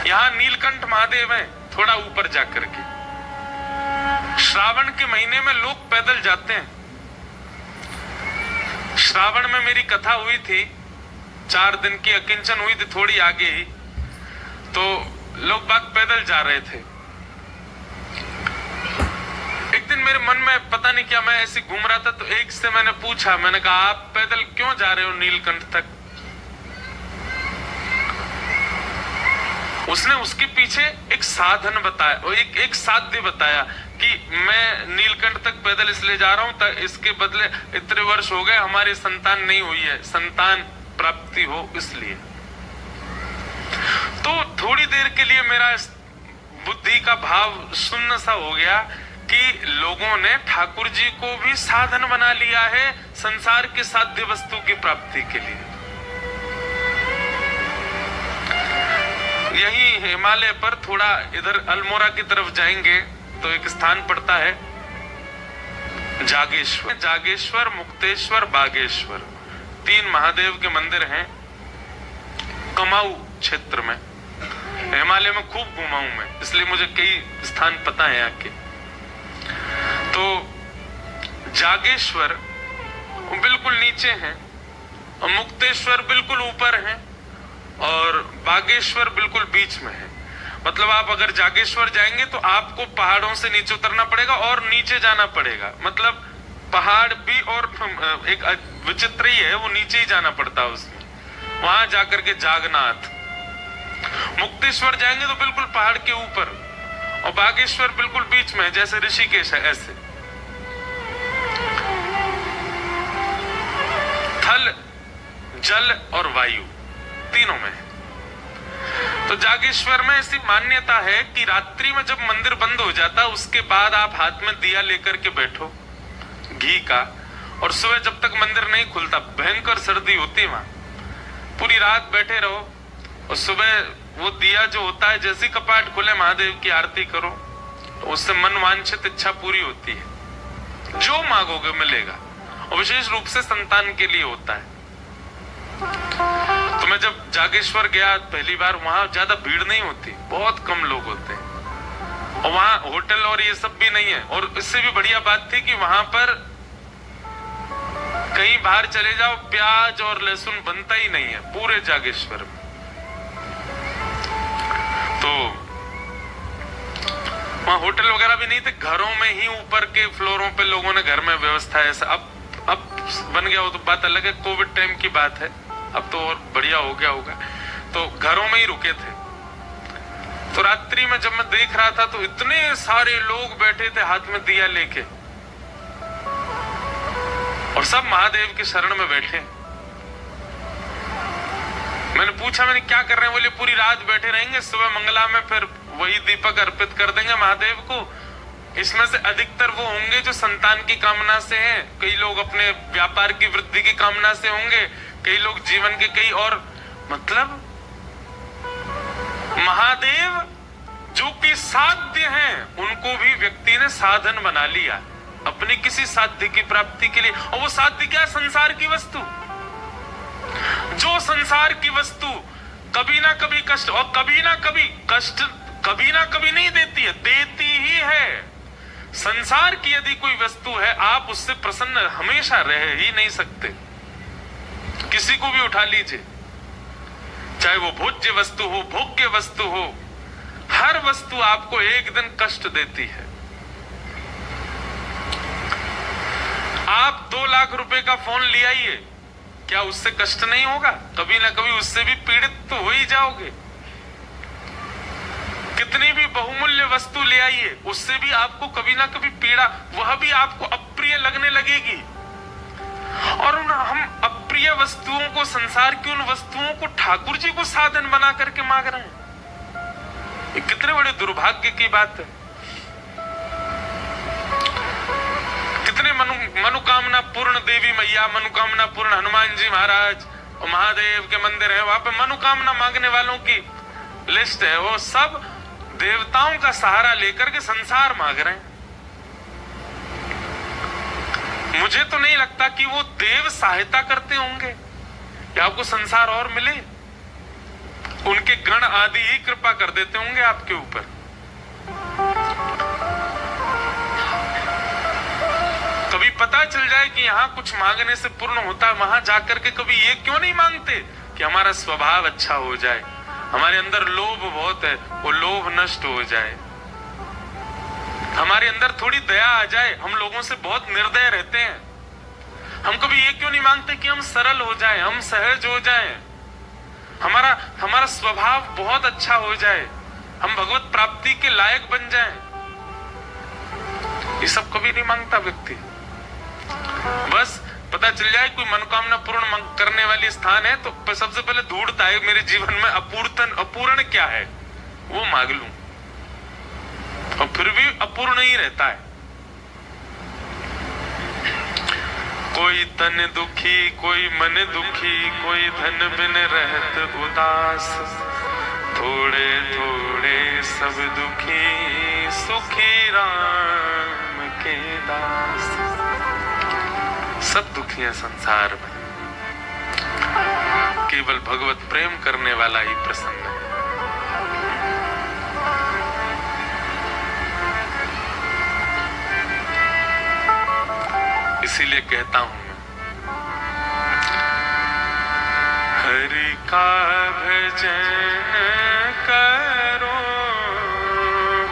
यहाँ नीलकंठ महादेव है थोड़ा ऊपर जाकर के। श्रावण के महीने में लोग पैदल जाते हैं। श्रावण में मेरी कथा हुई थी, 4 दिन की अकिंचन हुई थी, थोड़ी आगे ही, तो लोग बाग पैदल जा रहे थे। एक दिन मेरे मन में पता नहीं क्या, मैं ऐसे घूम रहा था, तो एक से मैंने पूछा, मैंने कहा आप पैदल क्यों जा रहे हो नीलकंठ तक? उसने उसके पीछे एक साधन बताया, एक साध्य बताया कि मैं नीलकंठ तक पैदल इसलिए जा रहा हूं, इसके बदले इतने वर्ष हो गए हमारी संतान नहीं हुई है, संतान प्राप्ति हो इसलिए। तो थोड़ी देर के लिए मेरा बुद्धि का भाव शून्य सा हो गया कि लोगों ने ठाकुर जी को भी साधन बना लिया है संसार के साध्य वस्तु की प्राप्ति के लिए। यही हिमालय पर थोड़ा इधर अल्मोड़ा की तरफ जाएंगे तो एक स्थान पड़ता है जागेश्वर। जागेश्वर, मुक्तेश्वर, बागेश्वर, 3 महादेव के मंदिर हैं कमाऊ क्षेत्र में। हिमालय में खूब घूमा हूं मैं, इसलिए मुझे कई स्थान पता है यहाँ के। तो जागेश्वर बिल्कुल नीचे हैं और मुक्तेश्वर बिल्कुल ऊपर हैं और बागेश्वर बिल्कुल बीच में है। मतलब आप अगर जागेश्वर जाएंगे तो आपको पहाड़ों से नीचे उतरना पड़ेगा और नीचे जाना पड़ेगा। मतलब पहाड़ भी और एक विचित्र ही है, वो नीचे ही जाना पड़ता है उसमें, वहां जाकर के जागनाथ। मुक्तेश्वर जाएंगे तो बिल्कुल पहाड़ के ऊपर और बागेश्वर बिल्कुल बीच में, जैसे ऋषिकेश है ऐसे। थल, जल और वायु तीनों में है। तो जागेश्वर में ऐसी मान्यता है कि रात्रि में जब मंदिर बंद हो जाता उसके बाद आप हाथ में दिया लेकर के बैठो घी का, और सुबह जब तक मंदिर नहीं खुलता, भयंकर सर्दी होती वहां, पूरी रात बैठे रहो और सुबह वो दिया जो होता है, जैसे कपाट खुले महादेव की आरती करो तो उससे मन वांछित इच्छा पूरी होती है, जो मांगोगे मिलेगा, और विशेष रूप से संतान के लिए होता है। तो मैं जब जागेश्वर गया पहली बार, वहां ज्यादा भीड़ नहीं होती, बहुत कम लोग होते हैं और वहां होटल और ये सब भी नहीं है। और इससे भी बढ़िया बात थी कि वहां पर कहीं बाहर चले जाओ प्याज और लहसुन बनता ही नहीं है पूरे जागेश्वर में। तो वहां होटल वगैरह भी नहीं थे, घरों में ही ऊपर के फ्लोरों पे लोगों ने घर में व्यवस्था है। अब बन गया हो तो बात अलग है, कोविड टाइम की बात है, अब तो और बढ़िया हो गया होगा। तो घरों में ही रुके थे। तो रात्रि में जब मैं देख रहा था तो इतने सारे लोग बैठे थे हाथ में दिया लेके, और सब महादेव के शरण में बैठे। मैंने पूछा, मैंने क्या कर रहे हैं? बोले पूरी रात बैठे रहेंगे, सुबह मंगला में फिर वही दीपक अर्पित कर देंगे महादेव को। इसमें से अधिकतर वो होंगे जो संतान की कामना से हैं, कई लोग अपने व्यापार की वृद्धि की कामना से होंगे, कई लोग जीवन के कई और, मतलब महादेव जो कि साध्य हैं उनको भी व्यक्ति ने साधन बना लिया अपनी किसी साध्य की प्राप्ति के लिए। और वो साध्य क्या है? संसार की वस्तु। जो संसार की वस्तु कभी ना कभी कष्ट, और कभी ना कभी कष्ट कभी ना कभी नहीं देती है, देती ही है। संसार की यदि कोई वस्तु है, आप उससे प्रसन्न हमेशा रह ही नहीं सकते। किसी को भी उठा लीजिए, चाहे वो भोज्य वस्तु हो, भोग्य वस्तु हो, हर वस्तु आपको एक दिन कष्ट देती है। आप 2 लाख रुपए का फोन ले आइए, क्या उससे कष्ट नहीं होगा? कभी ना कभी उससे भी पीड़ित तो हो ही जाओगे। कितनी भी बहुमूल्य वस्तु ले आइए, उससे भी आपको कभी ना कभी पीड़ा, वह भी आपको अप्रिय लगने लगेगी। और हम अप्रिय वस्तुओं को, संसार की उन वस्तुओं को ठाकुर जी को साधन बना करके मांग रहे हैं। ये कितने बड़े दुर्भाग्य की बात है। कितने मनोकामना पूर्ण देवी मैया, मनोकामना पूर्ण हनुमान जी महाराज और महादेव के मंदिर है, वहां पे मनोकामना मांगने वालों की लिस्ट है। वो सब देवताओं का सहारा लेकर के संसार मांग रहे हैं। मुझे तो नहीं लगता कि वो देव सहायता करते होंगे कि आपको संसार और मिले। उनके गण आदि ही कृपा कर देते होंगे आपके ऊपर। कभी पता चल जाए कि यहाँ कुछ मांगने से पूर्ण होता है, वहां जाकर के कभी ये क्यों नहीं मांगते कि हमारा स्वभाव अच्छा हो जाए, हमारे अंदर लोभ बहुत है वो लोभ नष्ट हो जाए, हमारे अंदर थोड़ी दया आ जाए, हम लोगों से बहुत निर्दय रहते हैं। हम कभी ये क्यों नहीं मांगते कि हम सरल हो जाएं, हम सहज हो जाएं, हमारा स्वभाव बहुत अच्छा हो जाए, हम भगवत प्राप्ति के लायक बन जाएं। ये सब कभी नहीं मांगता व्यक्ति। बस पता चल जाए कोई मनोकामना पूर्ण करने वाली स्थान है तो सबसे पहले ढूंढता है मेरे जीवन में अपूर्ण क्या है वो मांग लूं, और फिर भी अपूर्ण ही रहता है। कोई तन दुखी कोई मन दुखी, कोई धन बिन रहत उदास, थोड़े थोड़े सब दुखी, सुखी राम के दास। सब दुखी है संसार में, केवल भगवत प्रेम करने वाला ही प्रसन्न है। इसीलिए कहता हूं मैं, हरि का भजन करो,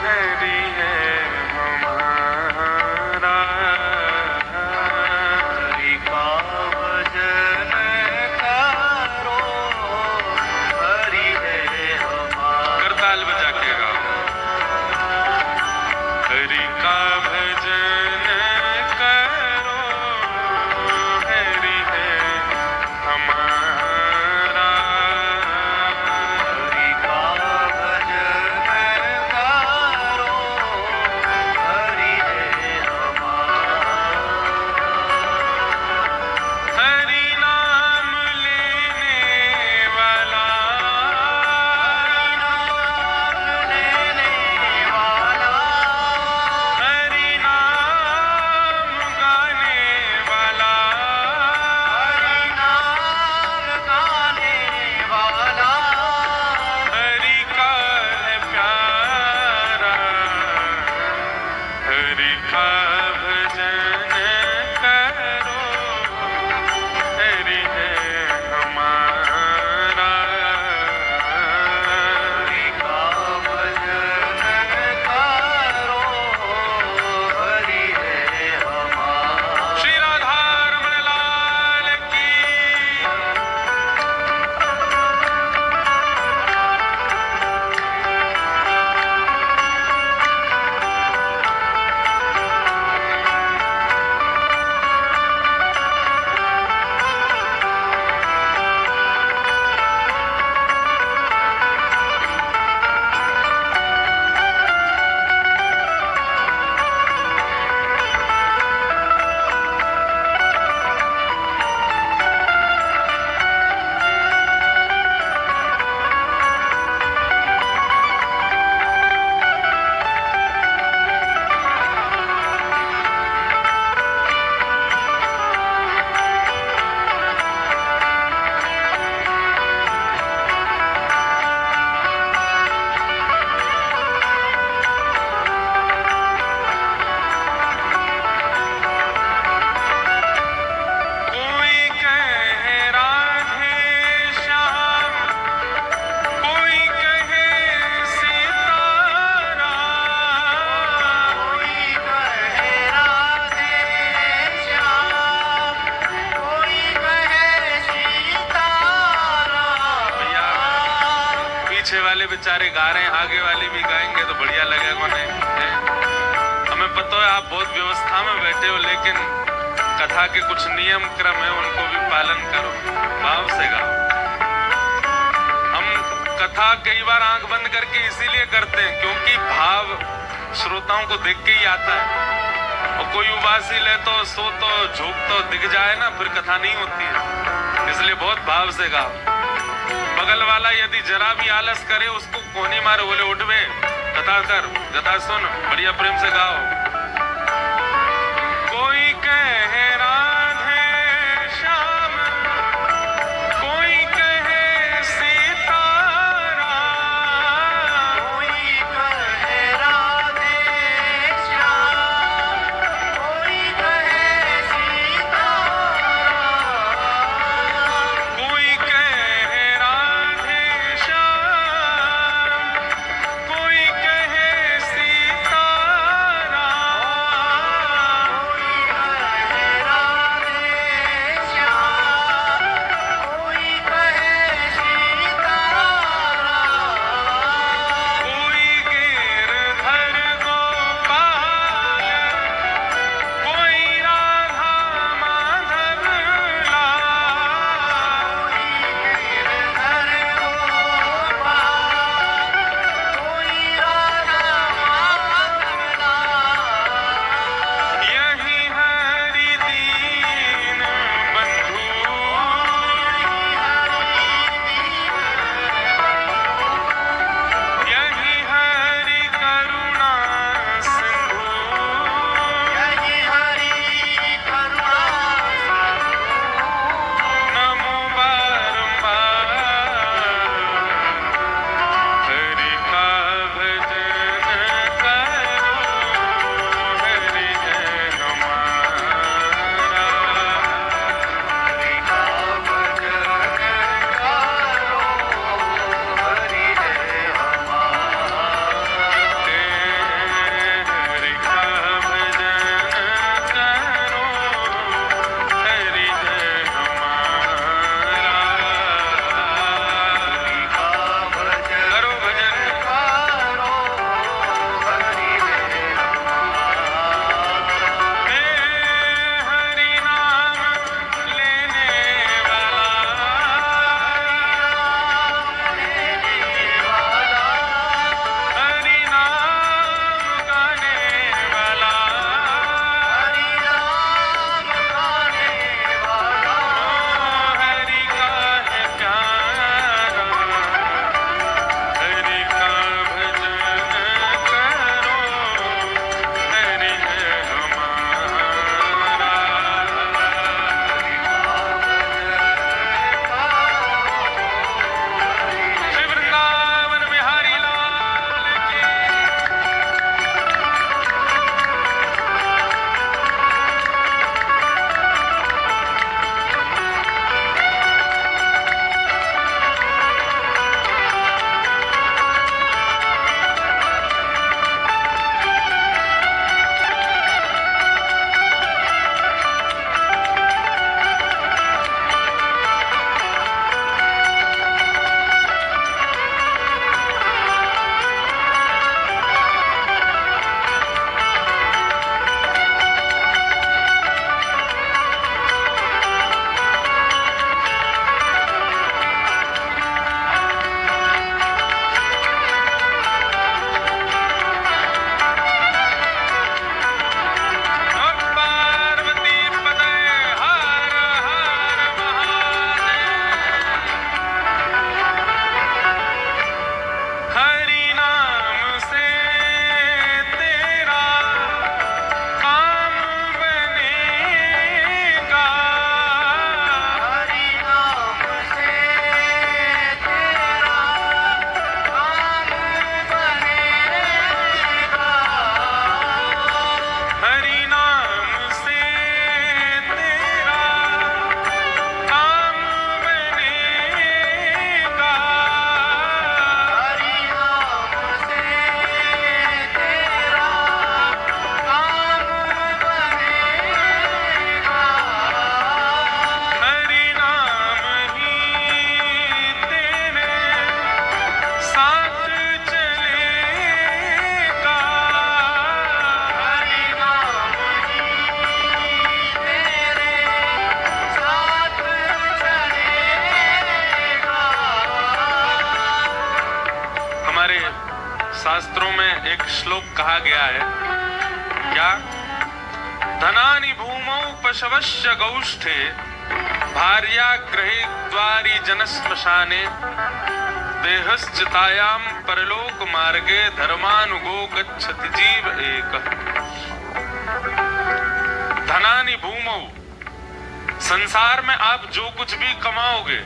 हरि है हमारा, हरि का भजन करो, हरि है हमारा। करताल बजा के गाओ, हरि का भजन करो, हरि है हमारा, हरि का भजन करो, हरि है हमारा। हरि नाम लेने वाला, नाम लेने वाला, हरि नाम गाने वाला, हरि नाम गाने वाला, हरि का है प्यारा, हरि का भजन करो, हरि है हमारा, हरि का भजन करो, हरि है हमारा। श्री राधा रमण लाल की। कोई कहे राधे श्याम, कोई कहे सीताराम, कोई कहे राधे श्याम, कोई कहे सीताराम। भैया पीछे वाले बेचारे गा रहे हैं, आगे वाले भी गाएंगे तो बढ़िया लगेगा नहीं? हमें पता है आप बहुत व्यवस्था में बैठे हो, लेकिन कथा के कुछ नियम क्रम है उनको भी पालन करो, भाव से गाओ। हम कथा कई बार आंख बंद करके इसीलिए करते हैं क्योंकि भाव श्रोताओं को देख के ही आता है, और कोई उबासी ले तो सो तो झोंक तो दिख जाए ना, फिर कथा नहीं होती है। इसलिए बहुत भाव से गाओ। बगल वाला यदि जरा भी आलस करे उसको कोनी मारे, बोले उठ बे, कथा कर, कथा सुन, बढ़िया प्रेम से गाओ। कोई कहे राधे श्याम, कोई कहे सीताराम, शास्त्रों में एक श्लोक कहा गया है, क्या? धनानि भूमौ पशवश्च गौष्ठे भार्या गृहे द्वारि जनश्मशाने देहश्चितायां परलोक मार्गे धर्मानुगो गच्छति जीव एक। धनानि भूमौ, संसार में आप जो कुछ भी कमाओगे,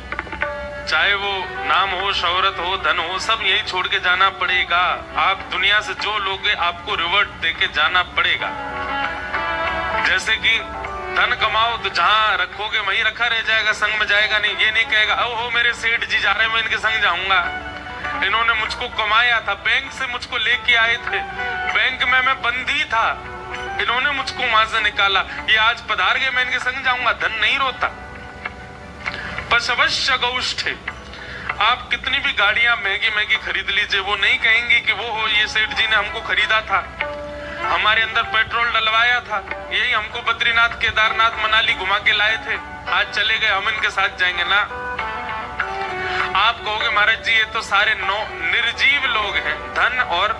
चाहे वो नाम हो, शोहरत हो, धन हो, सब यही छोड़ के जाना पड़ेगा। आप दुनिया से जो लोगे आपको रिवर्ट देके जाना पड़ेगा। जैसे कि धन कमाओ तो जहां रखोगे वहीं रखा रह जाएगा, संग में जाएगा नहीं। ये नहीं कहेगा ओहो मेरे सेठ जी जा रहे हैं, मैं इनके संग जाऊंगा, इन्होंने मुझको कमाया था, बैंक से मुझको लेके आए थे, बैंक में मैं बंदी था, इन्होंने मुझको वहां से निकाला, ये आज पधार गए, मैं इनके संग जाऊंगा। धन नहीं रोता। पशवश्च गौष्ठे, आप कितनी भी गाड़ियां महंगी महंगी खरीद लीजिए, वो नहीं कहेंगे कि वो हो ये सेठ जी ने हमको खरीदा था, हमारे अंदर पेट्रोल डलवाया था, यही हमको बद्रीनाथ केदारनाथ मनाली घुमा के लाए थे, आज चले गए, हम इनके साथ जाएंगे ना। आप कहोगे महाराज जी ये तो सारे निर्जीव लोग हैं, धन और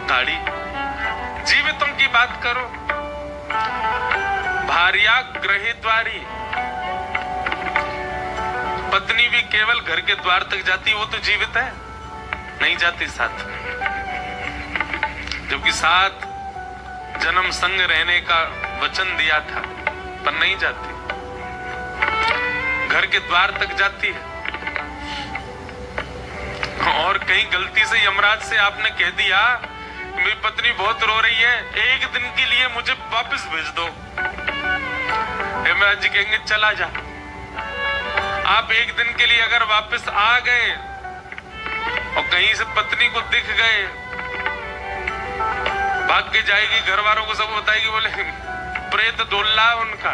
गाड़ी। जीवितों की बात करो। भार्या गृहे द्वारी, पत्नी भी केवल घर के द्वार तक जाती, वो तो जीवित है, नहीं जाती साथ, जबकि साथ जन्म संग रहने का वचन दिया था, पर नहीं जाती, घर के द्वार तक जाती है। और कहीं गलती से यमराज से आपने कह दिया मेरी पत्नी बहुत रो रही है, एक दिन के लिए मुझे वापस भेज दो, यमराज जी कहेंगे चला जा। आप एक दिन के लिए अगर वापस आ गए और कहीं से पत्नी को दिख गए, भाग के जाएगी, घर वालों को सब बताएगी, बोले प्रेत डोला उनका,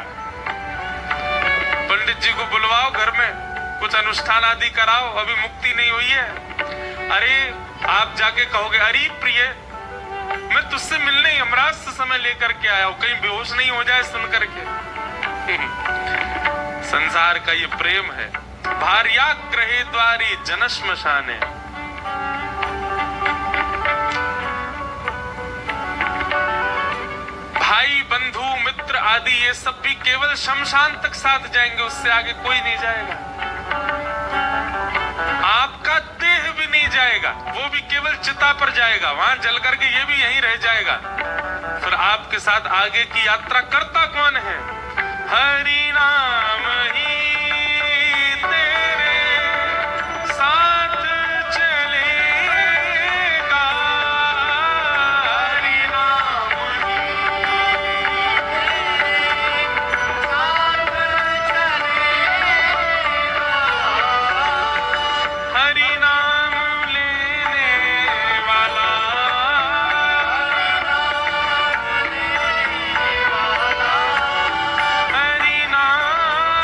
पंडित जी को बुलवाओ घर में, कुछ अनुष्ठान आदि कराओ, अभी मुक्ति नहीं हुई है। अरे आप जाके कहोगे अरे प्रिय मैं तुझसे मिलने यमराज से समय लेकर के आया हूं, कहीं बेहोश नहीं हो जाए सुन करके। संसार का ये प्रेम है। भार्या गृहे द्वारी जनश्मशाने, भाई बंधु मित्र आदि ये सब भी केवल शमशान तक साथ जाएंगे, उससे आगे कोई नहीं जाएगा। आपका देह भी नहीं जाएगा, वो भी केवल चिता पर जाएगा, वहां जल करके ये भी यहीं रह जाएगा। फिर आपके साथ आगे की यात्रा करता कौन है? हरि नाम ही तेरे साथ चलेगा, हरि नाम ही हरि नाम लेने वाला, हरि नाम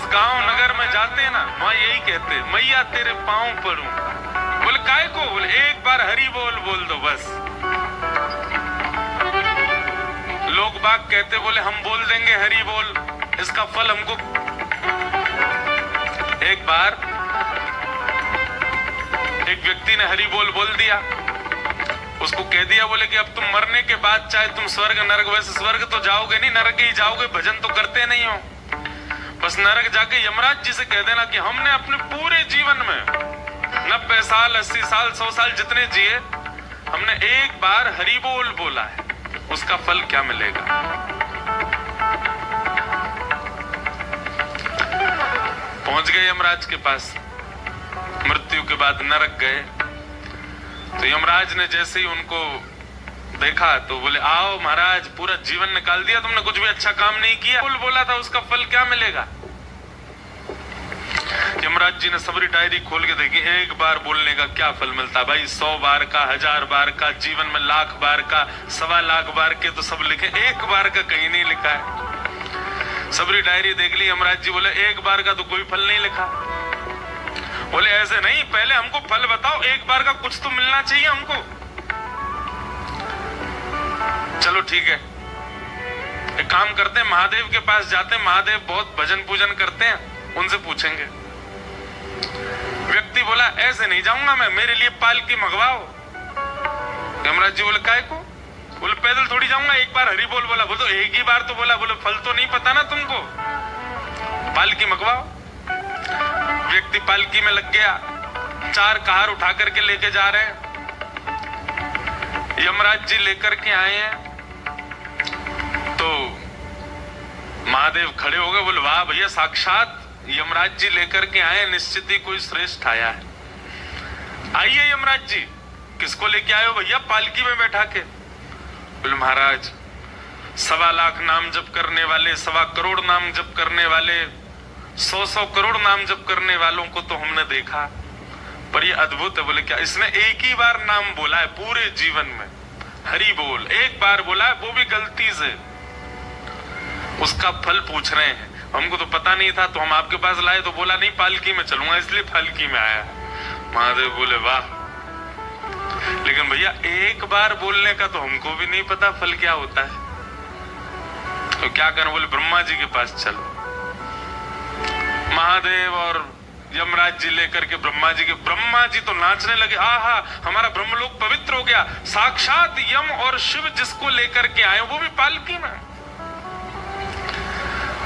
गांव नगर में जाते हैं ना, वहां यही कहते, मैया तेरे पांव पड़ूं। बोले काय को? बोले एक बार हरि बोल बोल दो बस। लोग बाग कहते, बोले हम बोल देंगे हरि बोल, इसका फल हमको। एक बार एक व्यक्ति ने हरि बोल बोल दिया, उसको कह दिया, बोले कि अब तुम मरने के बाद चाहे तुम स्वर्ग नरक, वैसे स्वर्ग तो जाओगे नहीं, नरक ही जाओगे, भजन तो करते नहीं हो। बस नरक जाके यमराज जी से कह देना कि हमने अपने पूरे जीवन में 90 साल 80 साल 100 साल जितने जिए, हमने एक बार हरि बोल बोला है, उसका फल क्या मिलेगा। पहुंच गए यमराज के पास, मृत्यु के बाद नरक गए। तो यमराज ने जैसे ही उनको देखा तो बोले, आओ महाराज, पूरा जीवन निकाल दिया तुमने, कुछ भी अच्छा काम नहीं किया, बोल बोला था, उसका फल क्या मिलेगा। यमराज जी ने सबरी डायरी खोल के देखी, एक बार बोलने का क्या फल मिलता भाई, 100 बार का, 1000 बार का, जीवन में 1,00,000 बार का, 1,25,000 बार के तो सब लिखे, एक बार का कहीं नहीं लिखा है। सबरी डायरी देख ली, यमराज जी बोले एक बार का तो कोई फल नहीं लिखा। बोले ऐसे नहीं, पहले हमको फल बताओ, एक बार का कुछ तो मिलना चाहिए हमको। चलो ठीक है, एक काम करते हैं, महादेव के पास जाते हैं, महादेव बहुत भजन पूजन करते हैं, उनसे पूछेंगे। व्यक्ति बोला ऐसे नहीं जाऊंगा मैं, मेरे लिए पालकी मंगवाओ। यमराज जी बोले काय को? बोले पैदल थोड़ी जाऊंगा, एक बार हरि बोल बोला। बोले तो एक ही बार तो बोला, बोले फल तो नहीं पता ना तुमको, पालकी मंगवाओ। व्यक्ति पालकी में लग गया, 4 कार उठा करके लेके जा रहे हैं। यमराज जी लेकर के आए हैं तो महादेव खड़े हो गए, बोले वाह भैया, साक्षात यमराज जी लेकर के आए, निश्चित ही कोई श्रेष्ठ आया है। आइए यमराज जी, किसको लेके आए हो भैया पालकी में बैठा के? बोले महाराज, 1.25 लाख नाम जप करने वाले, 1.25 करोड़ नाम जप करने वाले, 100 करोड़ नाम जप करने वालों को तो हमने देखा, पर ये अद्भुत है। बोले क्या? इसने एक ही बार नाम बोला है पूरे जीवन में, हरि बोल एक बार बोला है, वो भी गलती से। उसका फल पूछ रहे हैं, हमको तो पता नहीं था, तो हम आपके पास लाए, तो बोला नहीं पालकी में चलूंगा, इसलिए पालकी में आया। महादेव बोले वाह, लेकिन भैया एक बार बोलने का तो हमको भी नहीं पता फल क्या होता है, तो क्या करें? बोले ब्रह्मा जी के पास चलो। महादेव और यमराज जी लेकर के ब्रह्मा जी तो नाचने लगे, आहा हमारा ब्रह्मलोक पवित्र हो गया, साक्षात यम और शिव जिसको लेकर के आए वो भी पालकी में।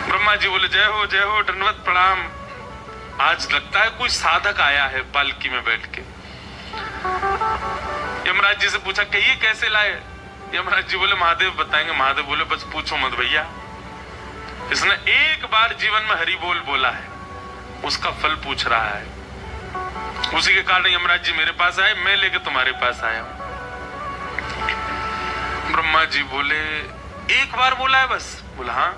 ब्रह्मा जी बोले जय हो दंडवत प्रणाम, आज लगता है कोई साधक आया है पालकी में बैठ के। यमराज जी से पूछा कि ये कैसे लाए? यमराज जी बोले महादेव बताएंगे। महादेव बोले बस पूछो मत भैया, इसने एक बार जीवन में हरि बोल बोला है, उसका फल पूछ रहा है। उसी के कारण यमराज जी मेरे पास आए, मैं लेके तुम्हारे पास आया हूं। ब्रह्मा जी बोले एक बार बोला है बस? बोला हाँ।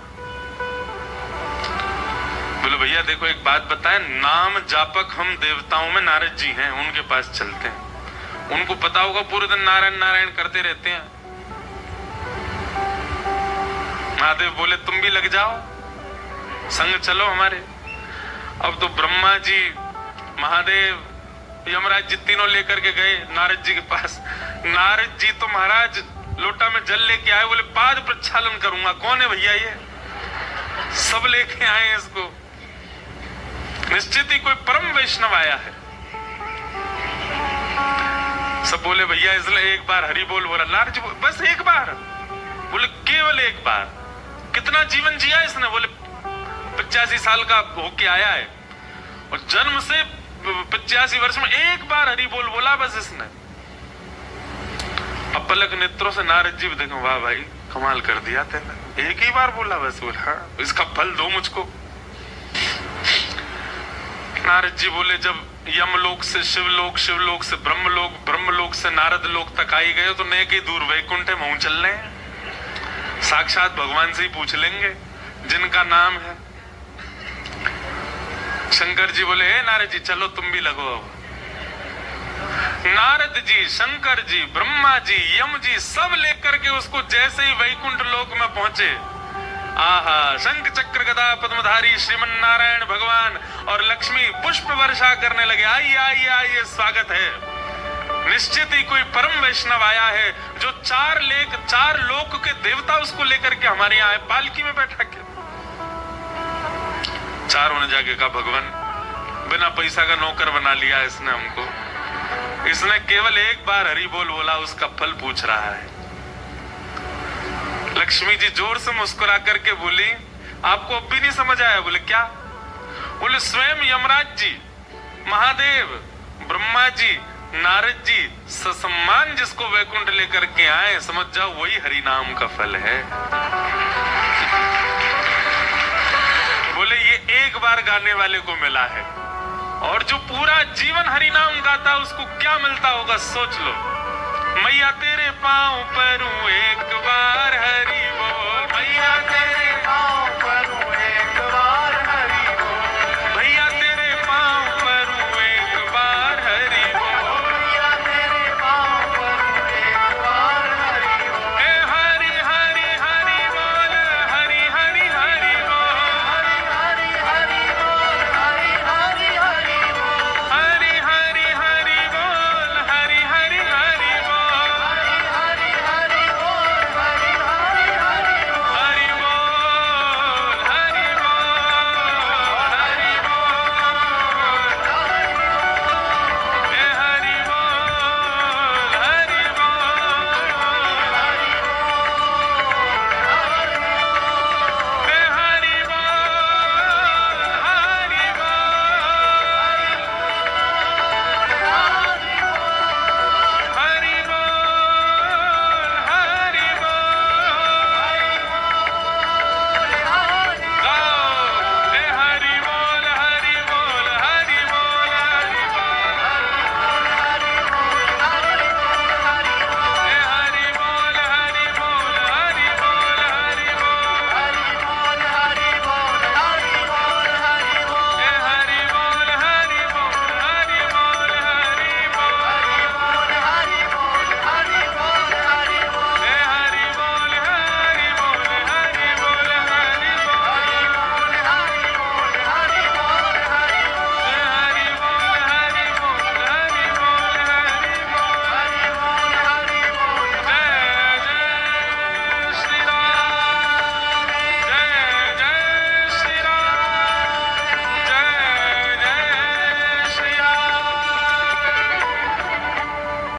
बोले भैया देखो एक बात बताएं, नाम जापक हम देवताओं में नारद जी हैं, उनके पास चलते हैं, उनको पता होगा, पूरे दिन नारायण नारायण करते रहते हैं। महादेव बोले तुम भी लग जाओ, संग चलो हमारे। अब तो ब्रह्मा जी, महादेव, यमराज जी तीनों लेकर के गए नारद जी के पास। नारद जी तो महाराज लोटा में जल लेके आए, बोले पाद प्रक्षालन करूंगा। कौन है भैया ये? सब लेके आए इसको, निश्चित ही कोई परम वैष्णव आया है। सब बोले भैया इसलिए एक बार हरि बोल बोला। नारद जी बस एक बार? बोले केवल एक बार। कितना जीवन जिया इसने? बोले 85 साल का होके आया है, और जन्म से 85 वर्ष में एक बार हरि बोल बोला बस इसने। अब पलक नेत्रों से नारद जी देखो, वाह भाई कमाल कर दिया तेने, एक ही बार बोला बस। बोला हाँ, इसका फल दो मुझको। नारद जी बोले जब यमलोक से शिवलोक, शिवलोक से ब्रह्मलोक, ब्रह्मलोक से नारद लोक तक आई गए तो नेक ही दूर वैकुंठ है, मुंह चल रहे हैं, साक्षात भगवान से ही पूछ लेंगे जिनका नाम है। शंकर जी बोले हे नारद जी चलो तुम भी लगो। अब नारद जी, शंकर जी, ब्रह्मा जी, यम जी सब लेकर के उसको जैसे ही वैकुंठ लोक में पहुंचे, आहा, शंख चक्र गदा पद्मधारी श्रीमन नारायण भगवान और लक्ष्मी पुष्प वर्षा करने लगे। आइए आइए आइए, स्वागत है। निश्चित ही कोई परम वैष्णव आया है जो चार लोक के देवता उसको लेकर के हमारे यहाँ आए, पालकी में बैठा के। चारों ने जाके कहा, भगवान बिना पैसा का नौकर बना लिया इसने हमको, इसने केवल एक बार हरि बोल बोला, उसका फल पूछ रहा है। लक्ष्मी जी जोर से मुस्कुरा करके बोली, आपको अब भी नहीं समझ आया? बोले क्या? बोले स्वयं यमराज जी, महादेव, ब्रह्मा जी, नारद जी ससम्मान जिसको वैकुंठ लेकर के आए, समझ जाओ वही हरि नाम का फल है। बोले ये एक बार गाने वाले को मिला है, और जो पूरा जीवन हरि नाम गाता उसको क्या मिलता होगा, सोच लो। मैया तेरे पांव परूं एक बार हरि बोल, मैया तेरे पाँव परूं